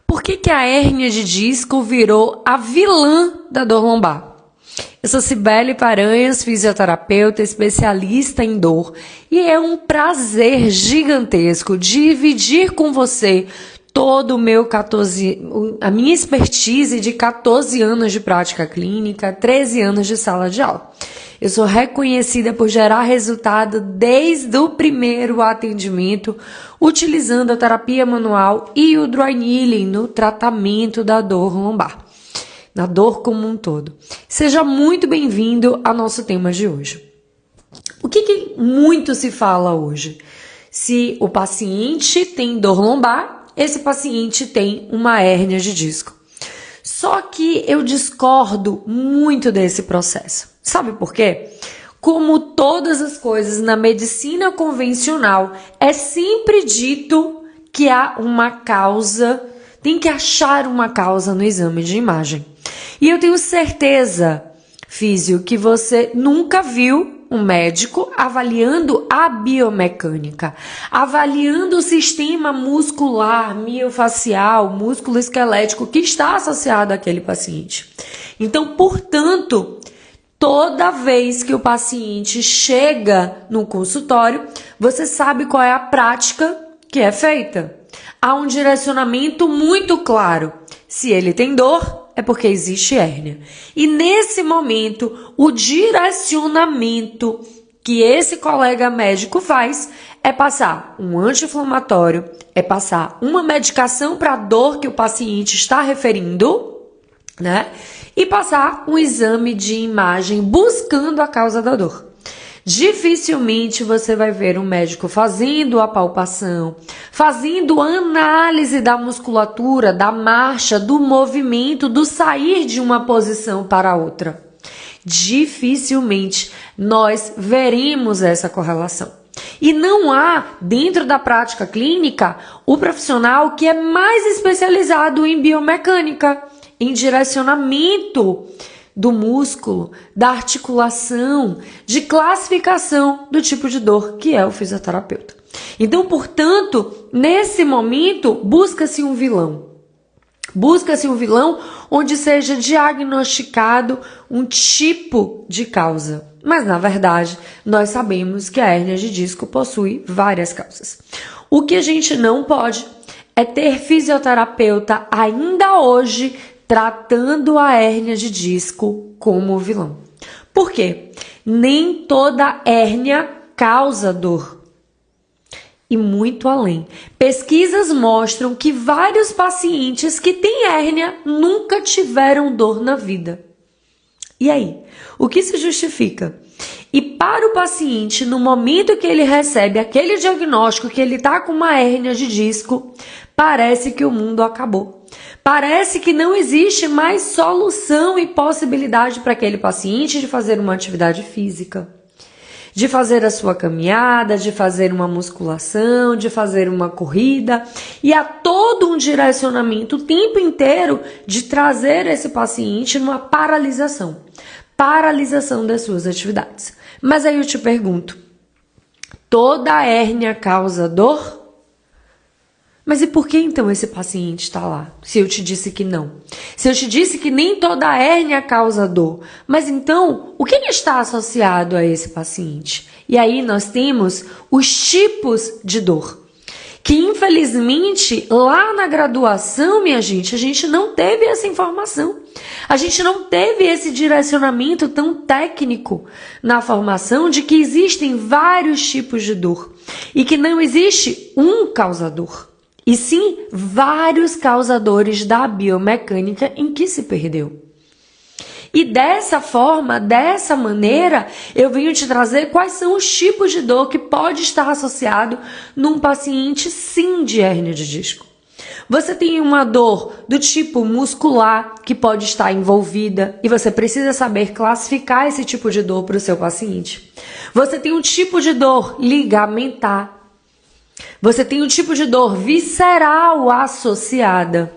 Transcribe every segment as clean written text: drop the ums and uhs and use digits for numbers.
Por que a hérnia de disco virou a vilã da dor lombar? Eu sou Cibele Paranhos, fisioterapeuta, especialista em dor, e é um prazer gigantesco dividir com você todo a minha expertise de 14 anos de prática clínica, 13 anos de sala de aula. Eu sou reconhecida por gerar resultado desde o primeiro atendimento, utilizando a terapia manual e o dry needling no tratamento da dor lombar, na dor como um todo. Seja muito bem-vindo ao nosso tema de hoje. O que muito se fala hoje? Se o paciente tem dor lombar, esse paciente tem uma hérnia de disco. Só que eu discordo muito desse processo. Sabe por quê? Como todas as coisas na medicina convencional, é sempre dito que há uma causa, tem que achar uma causa no exame de imagem. E eu tenho certeza, físio, que você nunca viu um médico avaliando a biomecânica, avaliando o sistema muscular, miofacial, músculo esquelético que está associado àquele paciente. Então, portanto, toda vez que o paciente chega no consultório, você sabe qual é a prática que é feita. Há um direcionamento muito claro. Se ele tem dor, é porque existe hérnia. E nesse momento, o direcionamento que esse colega médico faz é passar um anti-inflamatório, é passar uma medicação para a dor que o paciente está referindo, né? E passar um exame de imagem buscando a causa da dor. Dificilmente você vai ver um médico fazendo a palpação, fazendo análise da musculatura, da marcha, do movimento, do sair de uma posição para outra. Dificilmente nós veremos essa correlação. E não há, dentro da prática clínica, o profissional que é mais especializado em biomecânica, em direcionamento do músculo, da articulação, de classificação do tipo de dor, que é o fisioterapeuta. Então, portanto, nesse momento, busca-se um vilão. Busca-se um vilão onde seja diagnosticado um tipo de causa. Mas, na verdade, nós sabemos que a hérnia de disco possui várias causas. O que a gente não pode é ter fisioterapeuta ainda hoje tratando a hérnia de disco como vilão. Por quê? Nem toda hérnia causa dor. E muito além. Pesquisas mostram que vários pacientes que têm hérnia nunca tiveram dor na vida. E aí? O que se justifica? E para o paciente, no momento que ele recebe aquele diagnóstico que ele está com uma hérnia de disco, parece que o mundo acabou. Parece que não existe mais solução e possibilidade para aquele paciente de fazer uma atividade física, de fazer a sua caminhada, de fazer uma musculação, de fazer uma corrida. E há todo um direcionamento o tempo inteiro de trazer esse paciente numa paralisação das suas atividades. Mas aí eu te pergunto, toda hérnia causa dor? Mas e por que então esse paciente está lá? Se eu te disse que não. Se eu te disse que nem toda hérnia causa dor. Mas então, o que está associado a esse paciente? E aí nós temos os tipos de dor. Que infelizmente, lá na graduação, minha gente, a gente não teve essa informação. A gente não teve esse direcionamento tão técnico na formação de que existem vários tipos de dor. E que não existe um causador. E sim, vários causadores da biomecânica em que se perdeu. E dessa forma, dessa maneira, eu venho te trazer quais são os tipos de dor que pode estar associado num paciente sim de hérnia de disco. Você tem uma dor do tipo muscular que pode estar envolvida e você precisa saber classificar esse tipo de dor para o seu paciente. Você tem um tipo de dor ligamentar. Você tem um tipo de dor visceral associada.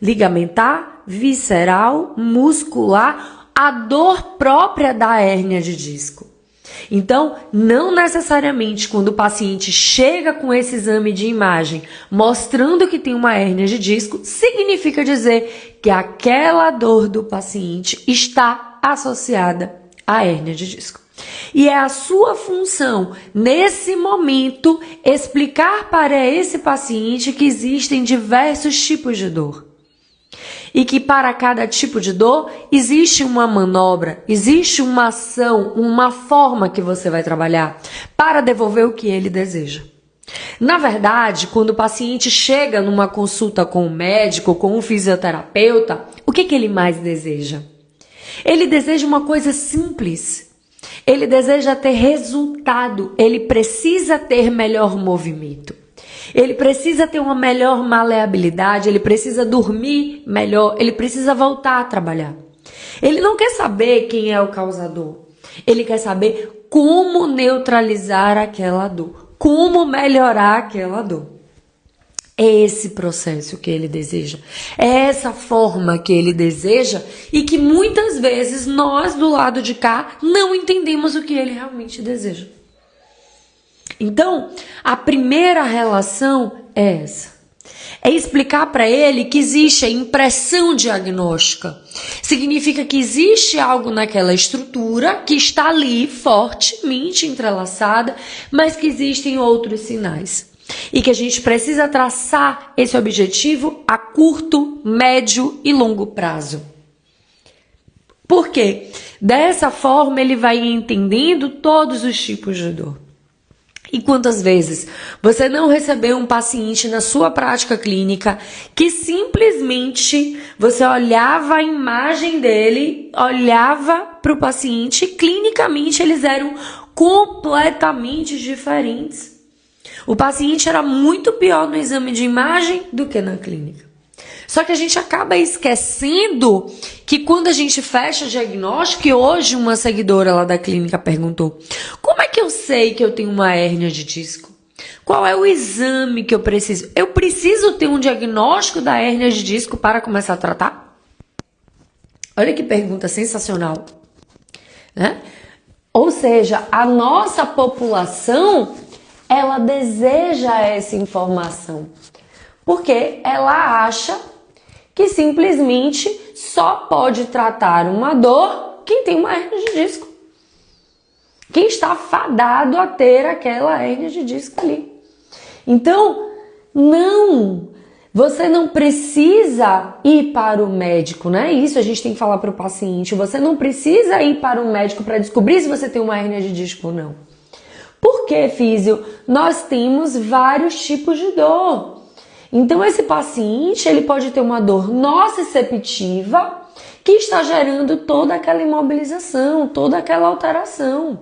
Ligamentar, visceral, muscular, a dor própria da hérnia de disco. Então, não necessariamente quando o paciente chega com esse exame de imagem mostrando que tem uma hérnia de disco, significa dizer que aquela dor do paciente está associada à hérnia de disco. E é a sua função, nesse momento, explicar para esse paciente que existem diversos tipos de dor. E que para cada tipo de dor existe uma manobra, existe uma ação, uma forma que você vai trabalhar para devolver o que ele deseja. Na verdade, quando o paciente chega numa consulta com o médico, com o fisioterapeuta, o que ele mais deseja? Ele deseja uma coisa simples. Ele deseja ter resultado, ele precisa ter melhor movimento. Ele precisa ter uma melhor maleabilidade, ele precisa dormir melhor, ele precisa voltar a trabalhar. Ele não quer saber quem é o causador, ele quer saber como neutralizar aquela dor, como melhorar aquela dor. É esse processo que ele deseja, é essa forma que ele deseja e que muitas vezes nós do lado de cá não entendemos o que ele realmente deseja. Então, a primeira relação é essa. É explicar para ele que existe a impressão diagnóstica. Significa que existe algo naquela estrutura que está ali fortemente entrelaçada, mas que existem outros sinais. E que a gente precisa traçar esse objetivo a curto, médio e longo prazo. Por quê? Dessa forma ele vai entendendo todos os tipos de dor. E quantas vezes você não recebeu um paciente na sua prática clínica que simplesmente você olhava a imagem dele, olhava para o paciente e clinicamente eles eram completamente diferentes. O paciente era muito pior no exame de imagem do que na clínica. Só que a gente acaba esquecendo que quando a gente fecha diagnóstico, e hoje uma seguidora lá da clínica perguntou: como é que eu sei que eu tenho uma hérnia de disco? Qual é o exame que eu preciso? Eu preciso ter um diagnóstico da hérnia de disco para começar a tratar? Olha que pergunta sensacional, né? Ou seja, a nossa população, ela deseja essa informação, porque ela acha que simplesmente só pode tratar uma dor quem tem uma hérnia de disco. Quem está fadado a ter aquela hérnia de disco ali. Então, não, você não precisa ir para o médico, né? Isso a gente tem que falar para o paciente. Você não precisa ir para o médico para descobrir se você tem uma hérnia de disco ou não. Por que, físio? Nós temos vários tipos de dor. Então, esse paciente, ele pode ter uma dor nociceptiva que está gerando toda aquela imobilização, toda aquela alteração.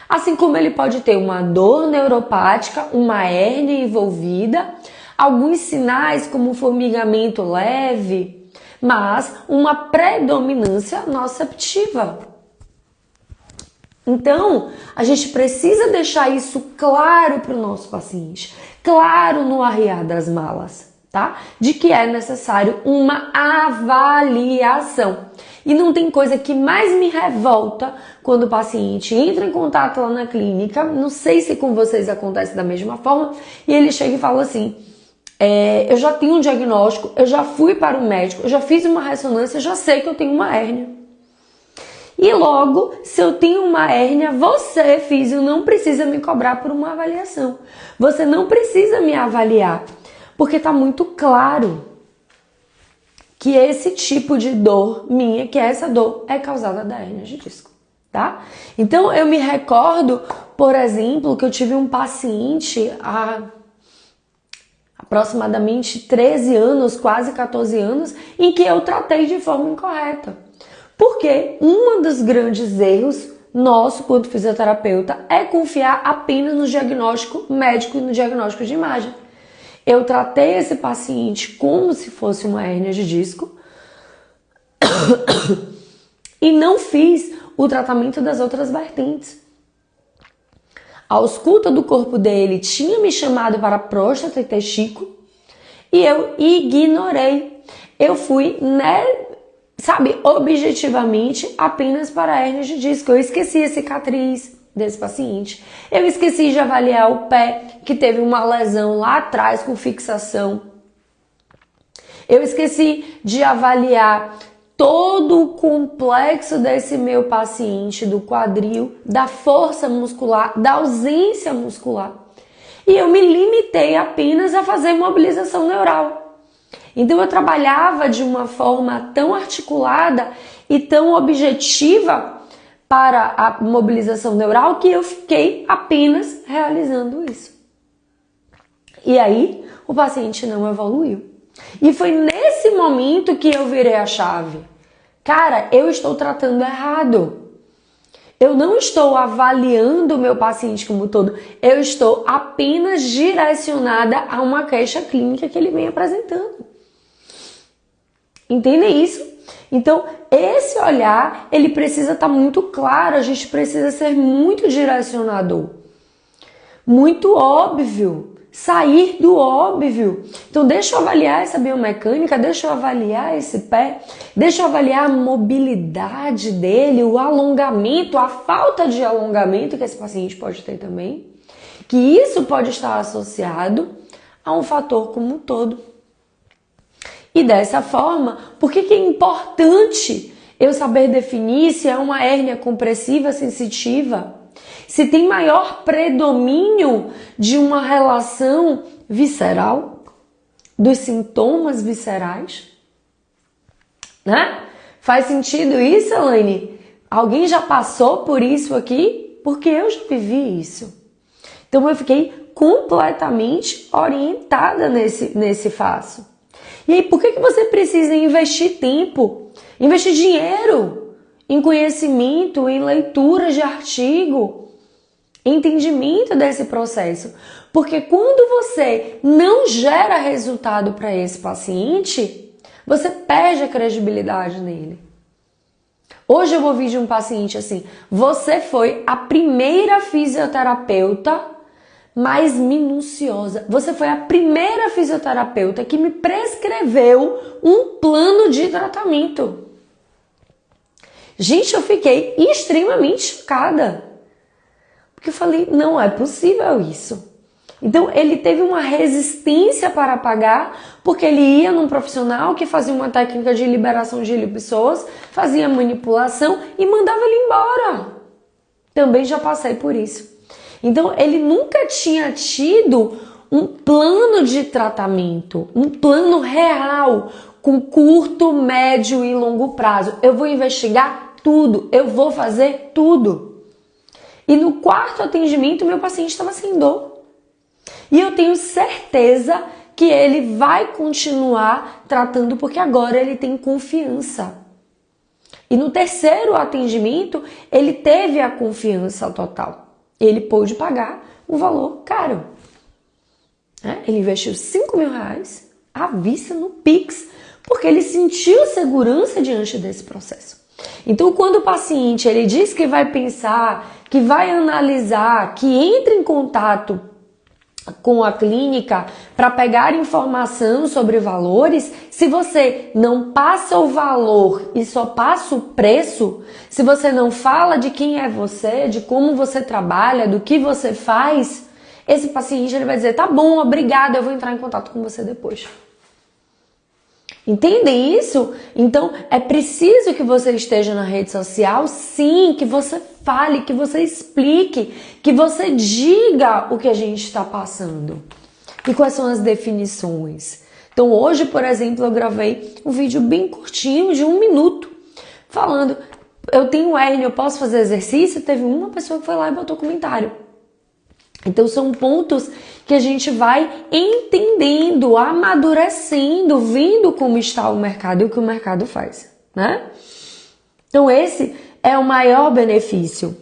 Assim como ele pode ter uma dor neuropática, uma hérnia envolvida, alguns sinais como formigamento leve, mas uma predominância nociceptiva. Então, a gente precisa deixar isso claro para o nosso paciente, claro no arriar das malas, tá? De que é necessário uma avaliação. E não tem coisa que mais me revolta quando o paciente entra em contato lá na clínica, não sei se com vocês acontece da mesma forma, e ele chega e fala assim: eu já tenho um diagnóstico, eu já fui para o médico, eu já fiz uma ressonância, eu já sei que eu tenho uma hérnia. E logo, se eu tenho uma hérnia, você, físio, não precisa me cobrar por uma avaliação. Você não precisa me avaliar, porque está muito claro que esse tipo de dor minha, que essa dor é causada da hérnia de disco, tá? Então, eu me recordo, por exemplo, que eu tive um paciente há aproximadamente 13 anos, quase 14 anos, em que eu tratei de forma incorreta. Porque um dos grandes erros nosso, quanto fisioterapeuta, é confiar apenas no diagnóstico médico e no diagnóstico de imagem. Eu tratei esse paciente como se fosse uma hérnia de disco e não fiz o tratamento das outras vertentes. A ausculta do corpo dele tinha me chamado para próstata e testículo e eu ignorei. Eu fui, objetivamente apenas para a hérnia de disco. Eu esqueci a cicatriz, desse paciente. Eu esqueci de avaliar o pé, que teve uma lesão lá atrás com fixação. Eu esqueci de avaliar todo o complexo desse meu paciente, do quadril, da força muscular, da ausência muscular. E eu me limitei apenas a fazer mobilização neural. Então eu trabalhava de uma forma tão articulada e tão objetiva para a mobilização neural que eu fiquei apenas realizando isso. E aí o paciente não evoluiu. E foi nesse momento que eu virei a chave. Cara, eu estou tratando errado. Eu não estou avaliando o meu paciente como um todo. Eu estou apenas direcionada a uma queixa clínica que ele vem apresentando. Entendem isso? Então, esse olhar, ele precisa estar muito claro. A gente precisa ser muito direcionador. Muito óbvio. Sair do óbvio. Então, deixa eu avaliar essa biomecânica, deixa eu avaliar esse pé, deixa eu avaliar a mobilidade dele, o alongamento, a falta de alongamento que esse paciente pode ter também, que isso pode estar associado a um fator como um todo. E dessa forma, por que é importante eu saber definir se é uma hérnia compressiva sensitiva? Se tem maior predomínio de uma relação visceral, dos sintomas viscerais, né? Faz sentido isso, Elaine? Alguém já passou por isso aqui? Porque eu já vivi isso. Então eu fiquei completamente orientada nesse faço. E aí, por que você precisa investir tempo, investir dinheiro em conhecimento, em leitura de artigo, entendimento desse processo? Porque quando você não gera resultado para esse paciente, você perde a credibilidade nele. Hoje eu ouvi de um paciente assim: você foi a primeira fisioterapeuta mais minuciosa. Você foi a primeira fisioterapeuta que me prescreveu um plano de tratamento. Gente, eu fiquei extremamente chocada. Porque eu falei, não é possível isso. Então, ele teve uma resistência para pagar, porque ele ia num profissional que fazia uma técnica de liberação de pessoas, fazia manipulação e mandava ele embora. Também já passei por isso. Então, ele nunca tinha tido um plano de tratamento, um plano real, com curto, médio e longo prazo. Eu vou investigar tudo, eu vou fazer tudo. E no quarto atendimento, meu paciente estava sem dor. E eu tenho certeza que ele vai continuar tratando, porque agora ele tem confiança. E no terceiro atendimento, ele teve a confiança total. Ele pôde pagar um valor caro. Ele investiu R$5.000 à vista no Pix, porque ele sentiu segurança diante desse processo. Então, quando o paciente ele diz que vai pensar, que vai analisar, que entra em contato com a clínica para pegar informação sobre valores, se você não passa o valor e só passa o preço, se você não fala de quem é você, de como você trabalha, do que você faz, esse paciente ele vai dizer, tá bom, obrigado, eu vou entrar em contato com você depois. Entendem isso? Então, é preciso que você esteja na rede social, sim, que você fale, que você explique, que você diga o que a gente está passando. E quais são as definições. Então, hoje, por exemplo, eu gravei um vídeo bem curtinho, de 1 minuto, falando, eu tenho hérnia, eu posso fazer exercício? Teve uma pessoa que foi lá e botou comentário. Então, são pontos que a gente vai entendendo, amadurecendo, vendo como está o mercado e o que o mercado faz, né? Então, esse é o maior benefício.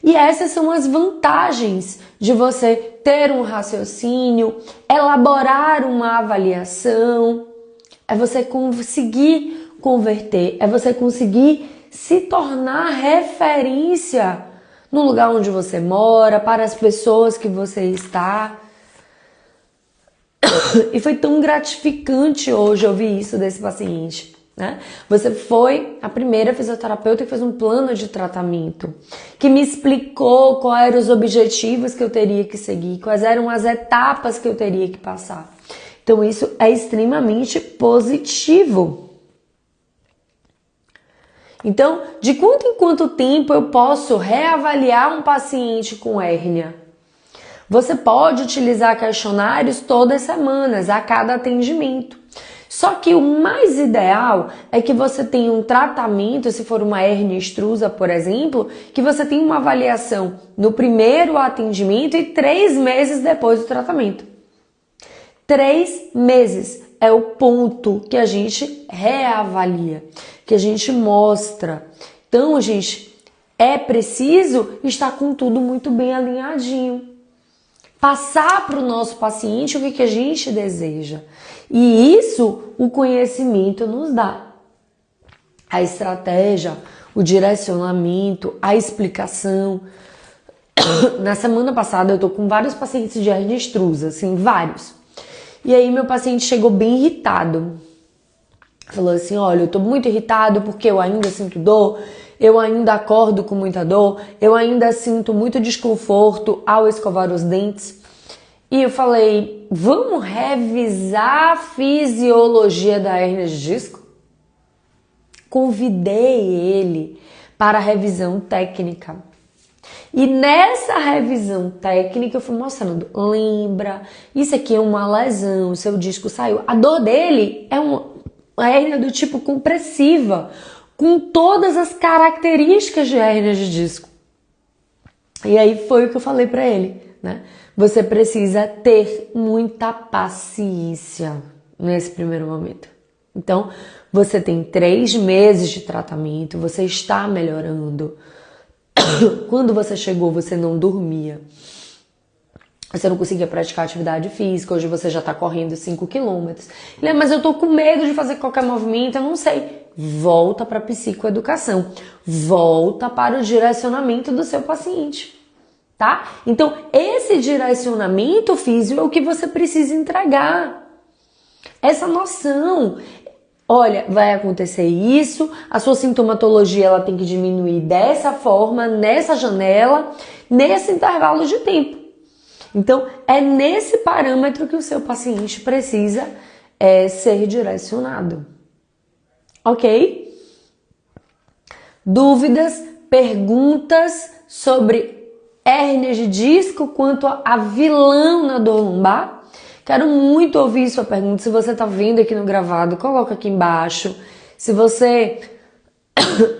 E essas são as vantagens de você ter um raciocínio, elaborar uma avaliação, é você conseguir converter, é você conseguir se tornar referência no lugar onde você mora, para as pessoas que você está. E foi tão gratificante hoje ouvir isso desse paciente. né? Você foi a primeira fisioterapeuta que fez um plano de tratamento, que me explicou quais eram os objetivos que eu teria que seguir, quais eram as etapas que eu teria que passar. Então isso é extremamente positivo. Então, de quanto em quanto tempo eu posso reavaliar um paciente com hérnia? Você pode utilizar questionários todas as semanas, a cada atendimento. Só que o mais ideal é que você tenha um tratamento, se for uma hérnia extrusa, por exemplo, que você tenha uma avaliação no primeiro atendimento e 3 meses depois do tratamento. 3 meses é o ponto que a gente reavalia, que a gente mostra. Então, gente, é preciso estar com tudo muito bem alinhadinho. Passar para o nosso paciente o que a gente deseja. E isso o conhecimento nos dá. A estratégia, o direcionamento, a explicação. Na semana passada eu tô com vários pacientes de hérnia extrusa, assim, vários. E aí meu paciente chegou bem irritado. Falou assim, olha, eu tô muito irritado porque eu ainda sinto dor, eu ainda acordo com muita dor, eu ainda sinto muito desconforto ao escovar os dentes. E eu falei, vamos revisar a fisiologia da hérnia de disco? Convidei ele para a revisão técnica. E nessa revisão técnica eu fui mostrando, lembra, isso aqui é uma lesão, seu disco saiu. A dor dele é uma hérnia do tipo compressiva, com todas as características de hérnia de disco. E aí foi o que eu falei para ele, né? Você precisa ter muita paciência nesse primeiro momento. Então, você tem 3 meses de tratamento, você está melhorando. Quando você chegou, você não dormia. Você não conseguia praticar atividade física, hoje você já está correndo 5 quilômetros. Mas eu tô com medo de fazer qualquer movimento, eu não sei. Volta para a psicoeducação, volta para o direcionamento do seu paciente, tá? Então, esse direcionamento físico é o que você precisa entregar. Essa noção. Olha, vai acontecer isso, a sua sintomatologia ela tem que diminuir dessa forma, nessa janela, nesse intervalo de tempo. Então, é nesse parâmetro que o seu paciente precisa ser direcionado. Ok? Dúvidas, perguntas sobre hérnia de disco quanto a vilão na dor lombar? Quero muito ouvir sua pergunta. Se você está vendo aqui no gravado, coloca aqui embaixo. Se você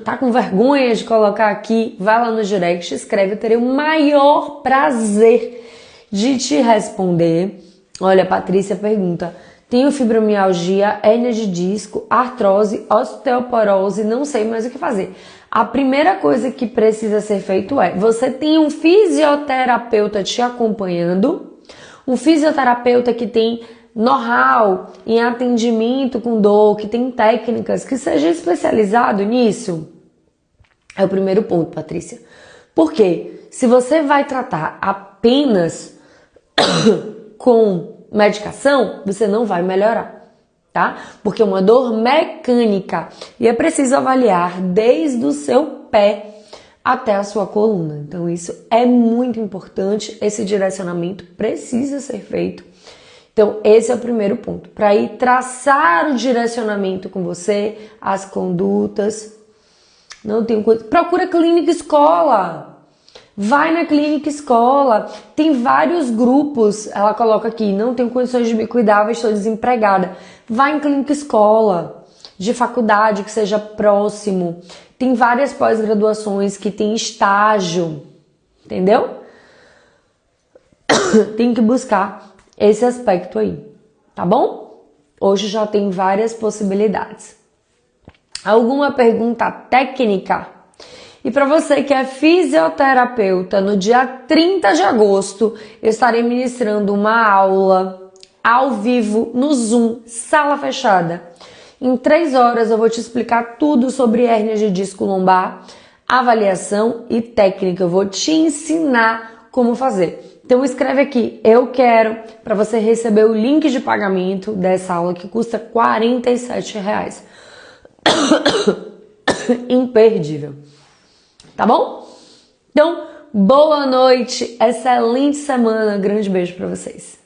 tá com vergonha de colocar aqui, vai lá no direct, escreve. Eu terei o maior prazer de te responder. Olha, a Patrícia pergunta: tenho fibromialgia, hérnia de disco, artrose, osteoporose, não sei mais o que fazer. A primeira coisa que precisa ser feito é: você tem um fisioterapeuta te acompanhando, um fisioterapeuta que tem know-how em atendimento com dor, que tem técnicas, que seja especializado nisso. É o primeiro ponto, Patrícia. Por quê? Se você vai tratar apenas com medicação, você não vai melhorar, tá? Porque é uma dor mecânica e é preciso avaliar desde o seu pé até a sua coluna. Então isso é muito importante, esse direcionamento precisa ser feito. Então esse é o primeiro ponto, para ir traçar o direcionamento com você, as condutas. Não tem coisa. Procura clínica escola. Vai na clínica escola. Tem vários grupos. Ela coloca aqui: não tenho condições de me cuidar, estou desempregada. Vai em clínica escola, de faculdade que seja próximo. Tem várias pós-graduações que tem estágio. Entendeu? Tem que buscar esse aspecto aí. Tá bom? Hoje já tem várias possibilidades. Alguma pergunta técnica? E para você que é fisioterapeuta, no dia 30 de agosto, eu estarei ministrando uma aula ao vivo no Zoom, sala fechada. Em 3 horas eu vou te explicar tudo sobre hérnia de disco lombar, avaliação e técnica. Eu vou te ensinar como fazer. Então escreve aqui: eu quero, para você receber o link de pagamento dessa aula que custa R$ 47. imperdível. Tá bom? Então, boa noite, excelente semana, grande beijo pra vocês.